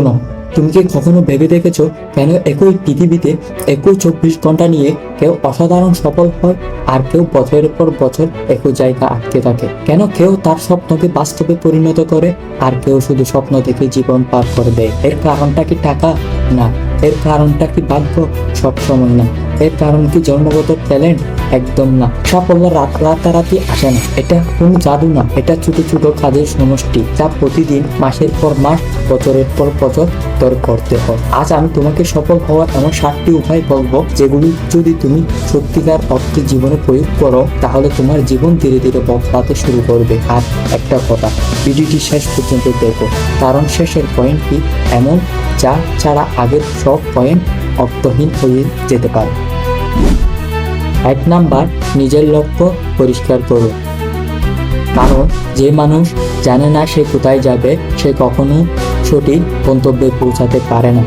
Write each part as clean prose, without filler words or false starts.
শোনো, তুমি কি কখনো ভেবে দেখেছো কেন একই পৃথিবীতে একই 24 ঘন্টা নিয়ে কেউ অসাধারণ সফল হয় আর কেউ বছরের পর বছর একই জায়গা আটকে থাকে? কেন কেউ তার স্বপ্নকে বাস্তবে পরিণত করে আর কেউ শুধু স্বপ্ন দেখে জীবন পার করে দেয়? এর কারণটা কি টাকা? না। এর কারণটা কি ভাগ্য? সব সময় না। এর কারণ কি জন্মগত ট্যালেন্ট? একদম না। সাফল্য রাতারাতি আসে না। এটা কোনো জাদু না, এটা ছোট ছোট কাজের সমষ্টি যা প্রতিদিন, মাসের পর মাস, বছরের পর বছর তোর করতে হয়। আজ আমি তোমাকে সফল হওয়ার এমন 7টি উপায় বলবো যেগুলি যদি তুমি সত্যিকার অর্থে জীবনে প্রয়োগ করো তাহলে তোমার জীবন ধীরে ধীরে বদলাতে শুরু করবে। আর একটা কথা, ভিডিওটি শেষ পর্যন্ত দেখো, কারণ শেষের পয়েন্টটি এমন যা ছাড়া আগের সব পয়েন্ট অর্থহীন হয়ে যেতে পারে। 1 নাম্বার, নিজের লক্ষ্য পরিষ্কার করো। কারণ যে মানুষ জানে না সে কোথায় যাবে সে কখনো সঠিক গন্তব্যে পৌঁছাতে পারে না।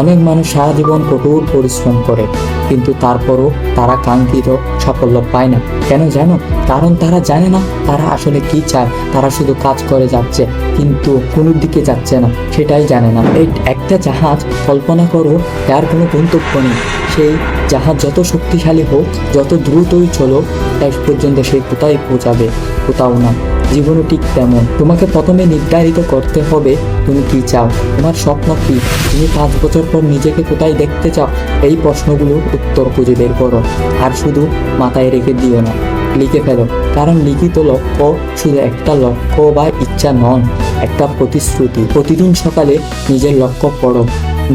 অনেক মানুষ সারা জীবন কঠোর পরিশ্রম করে কিন্তু তারপরও তারা কাঙ্ক্ষিত সাফল্য পায় না। কেন জানো? কারণ তারা জানে না তারা আসলে কি চায়। তারা শুধু কাজ করে যাচ্ছে কিন্তু কোনো দিকে যাচ্ছে না, সেটাই জানে না। এই একটা জাহাজ কল্পনা করো, যার কোনো গন্তব্য নেই। সেই জাহাজ যত শক্তিশালী হোক, যত দ্রুতই চলো, শেষ পর্যন্ত সে কোথায় পৌঁছাবে? কোথাও না। জীবনও ঠিক তেমন। তোমাকে প্রথমে নির্ধারিত করতে হবে তুমি কি চাও, তোমার স্বপ্ন কি, তুমি 5 বছর পর নিজেকে কোথায় দেখতে চাও। এই প্রশ্নগুলোর উত্তর খুঁজে বের করো আর শুধু মাথায় রেখে দিও না, লিখে ফেলো। কারণ লিখিত লক্ষ্য শুধু একটা লক্ষ্য বা ইচ্ছা নন, একটা প্রতিশ্রুতি। প্রতিদিন সকালে নিজের লক্ষ্য পড়ো,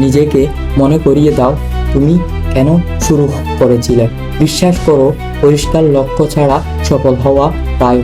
নিজেকে মনে করিয়ে দাও তুমি কেন শুরু করেছিলে। বিশ্বাস করো, পরিষ্কার লক্ষ্য ছাড়া সফল হওয়া প্রায়